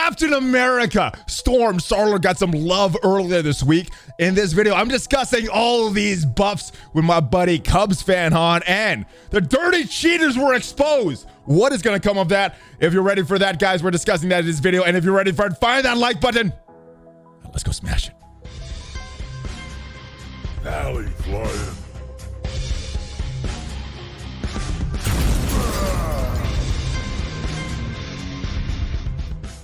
Captain America, Storm, Star-Lord got some love earlier this week. In this video, I'm discussing all of these buffs with my buddy CubsFan Han, and the dirty cheaters were exposed. What is going to come of that? If you're ready for that, guys, we're discussing that in this video. And if you're ready for it, find that like button. Let's go smash it. ValleyFlyin.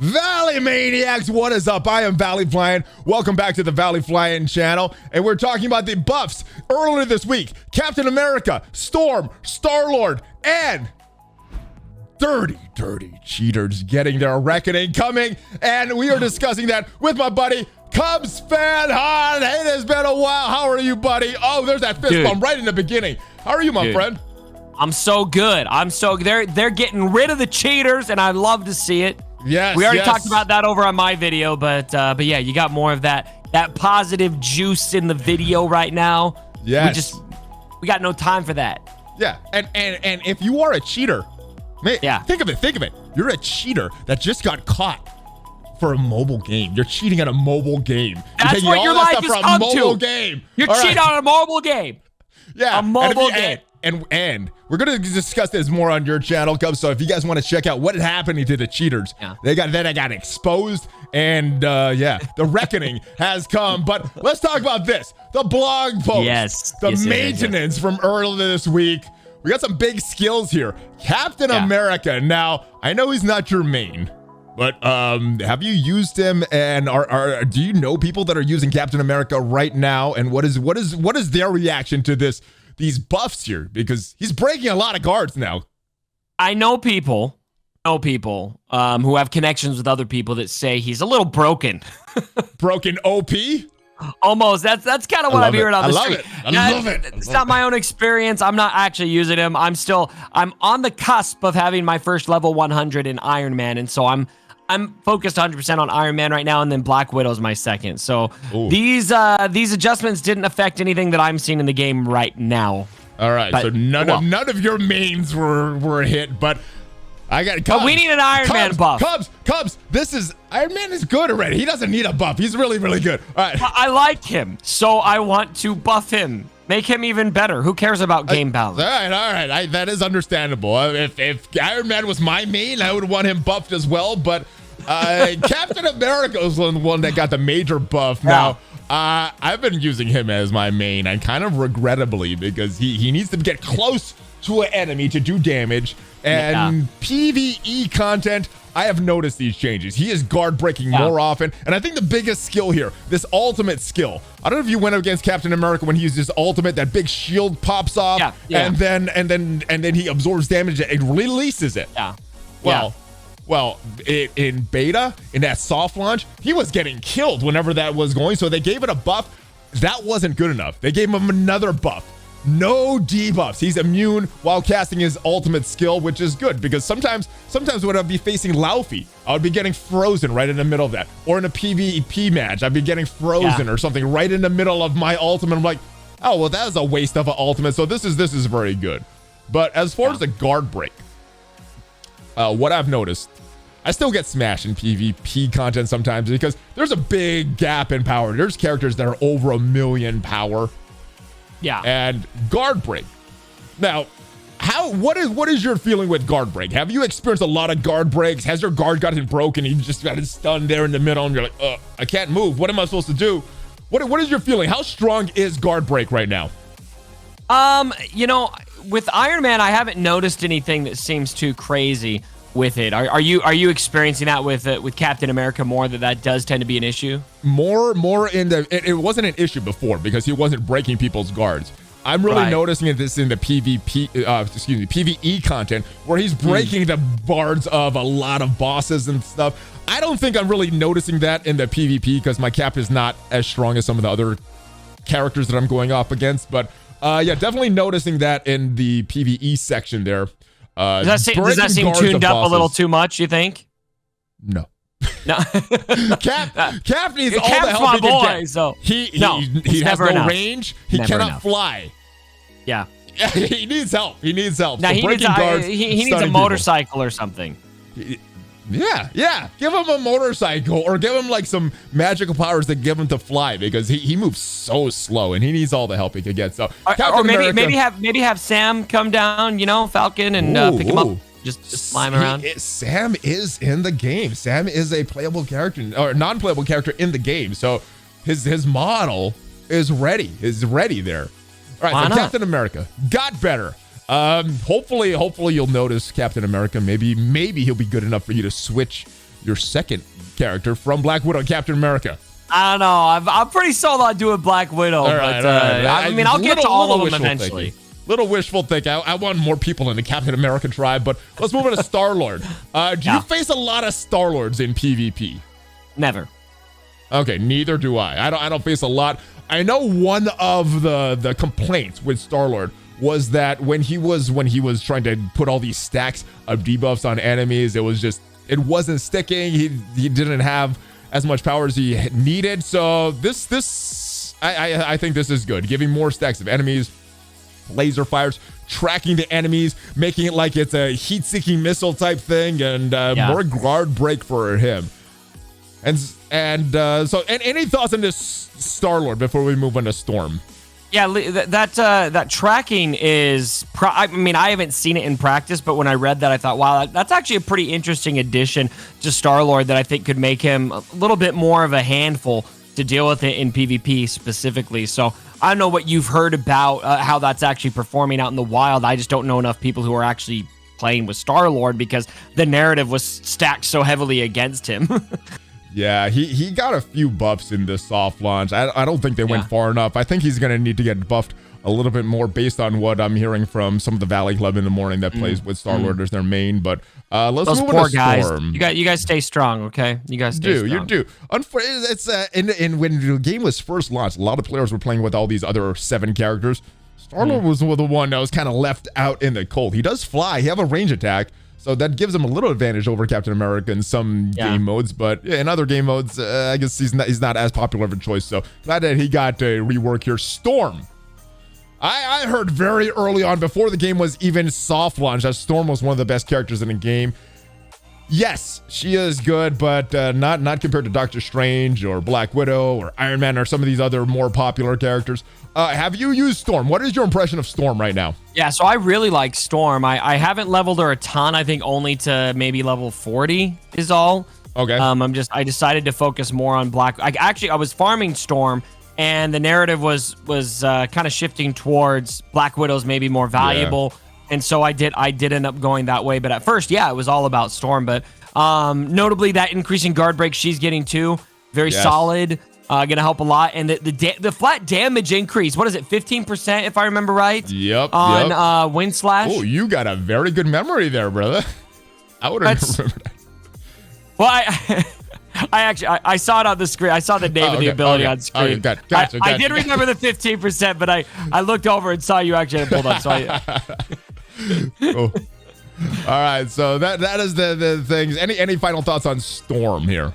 Valley Maniacs, what is up? I am ValleyFlyin. Welcome back to the ValleyFlyin channel. And we're talking about the buffs earlier this week. Captain America, Storm, Star-Lord, and dirty cheaters getting their reckoning coming. And we are discussing that with my buddy CubsFan Han. Hey, it's been a while. How are you, buddy? Oh, there's that fist bump right in the beginning. How are you, my friend? I'm so good. They're getting rid of the cheaters, and I love to see it. Yes, we already talked about that over on my video, but yeah, you got more of that positive juice in the video right now. Yes. We got no time for that. Yeah, and if you are a cheater, man, yeah, think of it. You're a cheater that just got caught for a mobile game. You're cheating at a mobile game. That's what your life is come to. Game. You're cheating on a mobile game. Yeah, a mobile game. And we're gonna discuss this more on your channel, Cubs. So if you guys want to check out what happened to the cheaters, they got exposed, and yeah, the reckoning has come. But let's talk about this: the blog post, the maintenance from earlier this week. We got some big skills here. Captain America. Now I know he's not your main, but have you used him? And do you know people that are using Captain America right now? And what is their reaction to these buffs here? Because he's breaking a lot of guards now. I know people who have connections with other people that say he's a little broken. Broken OP? Almost. That's kind of what I'm hearing on the street. I love it. It's not my own experience. I'm not actually using him. I'm on the cusp of having my first level 100 in Iron Man, and so I'm focused 100% on Iron Man right now, and then Black Widow's my second. So these adjustments didn't affect anything that I'm seeing in the game right now. All right, so none of your mains were hit, but I got Cubs. But we need an Iron Man buff. Cubs. Iron Man is good already. He doesn't need a buff. He's really good. All right. I like him, so I want to buff him. Make him even better. Who cares about game balance? All right. That is understandable. If Iron Man was my main, I would want him buffed as well. But Captain America was the one that got the major buff. Now, I've been using him as my main, and kind of regrettably, because he needs to get close to an enemy to do damage. And PvE content, I have noticed these changes. He is guard breaking more often, and I think the biggest skill here, this ultimate skill. I don't know if you went up against Captain America when he used his ultimate. That big shield pops off, and then he absorbs damage and releases it. Well, in beta, in that soft launch, he was getting killed whenever that was going. So they gave it a buff. That wasn't good enough. They gave him another buff. No debuffs. He's immune while casting his ultimate skill, which is good, because sometimes when I'd be facing Laufey, I would be getting frozen right in the middle of that. Or in a PvP match, I'd be getting frozen or something right in the middle of my ultimate. I'm like, oh, well, that is a waste of an ultimate. So this is very good. But as far as the guard break, what I've noticed, I still get smashed in PvP content sometimes because there's a big gap in power. There's characters that are over 1 million power. Yeah. And guard break. Now, what is your feeling with guard break? Have you experienced a lot of guard breaks? Has your guard gotten broken? You just got it stunned there in the middle, and you're like, I can't move. What am I supposed to do? What is your feeling? How strong is guard break right now? With Iron Man, I haven't noticed anything that seems too crazy with it. Are you experiencing that with Captain America more, that does tend to be an issue? More in it wasn't an issue before because he wasn't breaking people's guards. I'm really noticing this in the PvE content where he's breaking the guards of a lot of bosses and stuff. I don't think I'm really noticing that in the PvP because my cap is not as strong as some of the other characters that I'm going up against. But yeah, definitely noticing that in the PvE section there. Does that seem tuned up a little too much, you think? No. No. Cap needs all the help he can get. So he has no range. He cannot fly. Yeah. He needs help. Now, he needs a motorcycle or something. Yeah. Give him a motorcycle or give him like some magical powers that give him to fly because he moves so slow and he needs all the help he can get. So or maybe have Sam come down, Falcon and pick him up. Just fly him around. Sam is in the game. Sam is a playable character or non-playable character in the game. So his model is ready. There. All right, so Captain America got better. Hopefully you'll notice Captain America. Maybe he'll be good enough for you to switch your second character from Black Widow to Captain America. I don't know. I'm pretty sold on doing Black Widow. All right. I mean, I'll get to all of them eventually. Little wishful thinking. I want more people in the Captain America tribe, but let's move on to Star-Lord. Do you face a lot of Star-Lords in PvP? Never. Okay, neither do I. I don't face a lot. I know one of the complaints with Star-Lord was that when he was trying to put all these stacks of debuffs on enemies, it wasn't sticking. He didn't have as much power as he needed. So I think this is good. Giving more stacks of enemies, laser fires, tracking the enemies, making it like it's a heat-seeking missile type thing, and more guard break for him. So any thoughts on this Star-Lord before we move on to Storm? Yeah, that tracking is. I haven't seen it in practice, but when I read that, I thought, wow, that's actually a pretty interesting addition to Star-Lord that I think could make him a little bit more of a handful to deal with it in PvP specifically. So I don't know what you've heard about how that's actually performing out in the wild. I just don't know enough people who are actually playing with Star-Lord because the narrative was stacked so heavily against him. Yeah, he got a few buffs in this soft launch. I don't think they went far enough. I think he's going to need to get buffed a little bit more based on what I'm hearing from some of the Valley Club in the morning that plays with Star-Lord as their main. But let's move on to Storm. You guys stay strong, okay? You guys stay strong. You do. It's when the game was first launched, a lot of players were playing with all these other 7 characters. Star-Lord was the one that was kind of left out in the cold. He does fly. He have a range attack. So that gives him a little advantage over Captain America in some game modes, but in other game modes, I guess he's not as popular of a choice. So glad that he got a rework here. Storm. I heard very early on, before the game was even soft launch, that Storm was one of the best characters in the game. Yes, she is good, but not compared to Doctor Strange or Black Widow or Iron Man or some of these other more popular characters. Have you used Storm? What is your impression of Storm right now? Yeah, so I really like Storm. I haven't leveled her a ton. I think only to maybe level 40 is all. Okay. I decided to focus more on Black. I was farming Storm, and the narrative was kind of shifting towards Black Widow's maybe more valuable. Yeah. And so I did end up going that way. But at first, it was all about Storm. But notably, that increasing guard break she's getting too, very solid. Going to help a lot. And the flat damage increase, what is it, 15% if I remember right? Yep. On Wind Slash. Oh, you got a very good memory there, brother. I would have remembered that. Well, I saw it on the screen. I saw the name of the ability on screen. Gotcha. I did remember the 15%, but I looked over and saw you actually had pulled up. So Cool. All right, so that is the things. Any final thoughts on Storm here?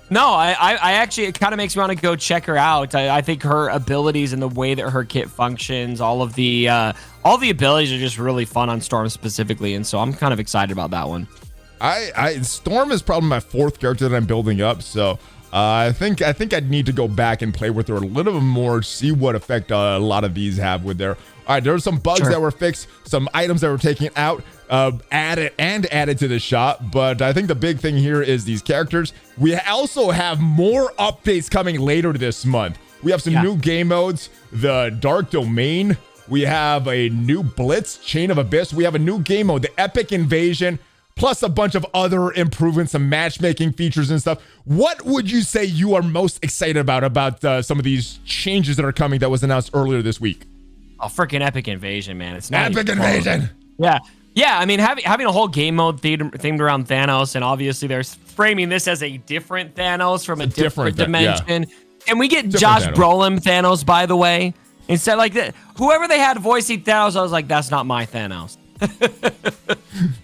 No, I actually, it kind of makes me want to go check her out. I think her abilities and the way that her kit functions, all the abilities are just really fun on Storm specifically, and so I'm kind of excited about that one. Storm is probably my 4th character that I'm building up, so I think I'd need to go back and play with her a little bit more, see what effect a lot of these have with their. All right, there were some bugs that were fixed, some items that were taken out, added to the shop. But I think the big thing here is these characters. We also have more updates coming later this month. We have some new game modes, the Dark Domain. We have a new Blitz, Chain of Abyss. We have a new game mode, the Epic Invasion, plus a bunch of other improvements, some matchmaking features and stuff. What would you say you are most excited about some of these changes that are coming that was announced earlier this week? Oh, freaking Epic Invasion, man. It's not Epic Invasion. Yeah. I mean, having a whole game mode themed around Thanos, and obviously they're framing this as a different Thanos from a different dimension. Yeah. And we get Josh Brolin Thanos, by the way. Instead, like that, whoever they had voicing Thanos, I was like, that's not my Thanos.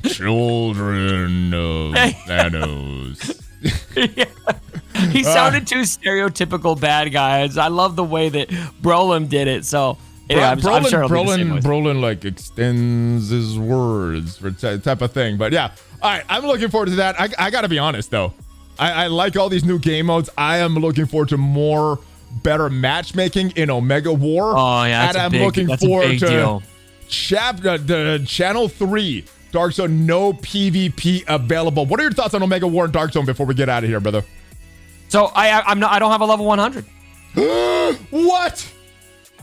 Children of Thanos. He sounded too stereotypical bad guys. I love the way that Brolin did it. So anyway, I'm sure Brolin like extends his words for type of thing. But yeah, All right, I'm looking forward to that. I got to be honest, though. I like all these new game modes. I am looking forward to more better matchmaking in Omega War. Oh, yeah, and I'm looking forward to deal. Channel 3, Dark Zone, no PvP available. What are your thoughts on Omega War and Dark Zone before we get out of here, brother? So I don't have a level 100. What?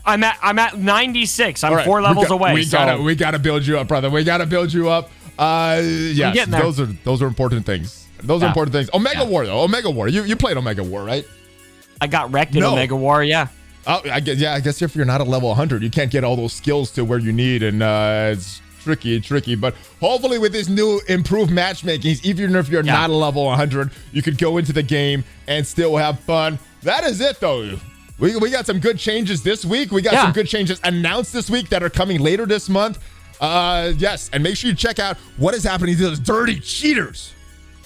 I'm at 96. I'm 4 levels away. We gotta build you up, brother. We gotta build you up. Yes, those are important things. Those are important things. Omega War though. Omega War. You played Omega War, right? I got wrecked in Omega War. Yeah. Oh, I guess if you're not a level 100, you can't get all those skills to where you need, and it's tricky. But hopefully, with this new improved matchmaking, even if you're not a level 100, you could go into the game and still have fun. That is it, though. We got some good changes this week. We got some good changes announced this week that are coming later this month. Yes, and make sure you check out what is happening to those dirty cheaters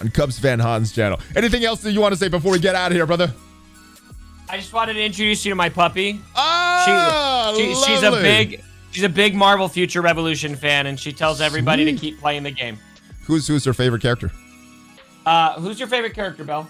on CubsFan Han's channel. Anything else that you want to say before we get out of here, brother? I just wanted to introduce you to my puppy. Lovely. She's a big Marvel Future Revolution fan, and she tells everybody to keep playing the game. Who's her favorite character? Who's your favorite character, Belle?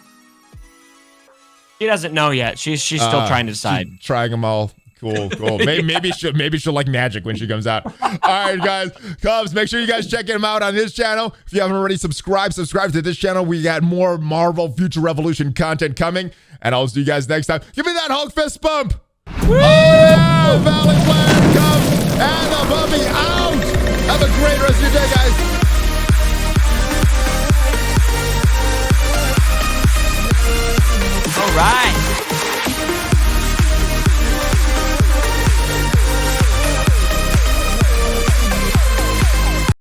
She doesn't know yet. She's still trying to decide. Trying them all. Cool. maybe she'll like magic when she comes out. All right, guys. Cubs, make sure you guys check him out on his channel. If you haven't already subscribe to this channel. We got more Marvel Future Revolution content coming. And I'll see you guys next time. Give me that Hulk fist bump. Woo! Oh, ValleyFlyin, Cubs, and the Bumpy out. Have a great rest of your day, guys.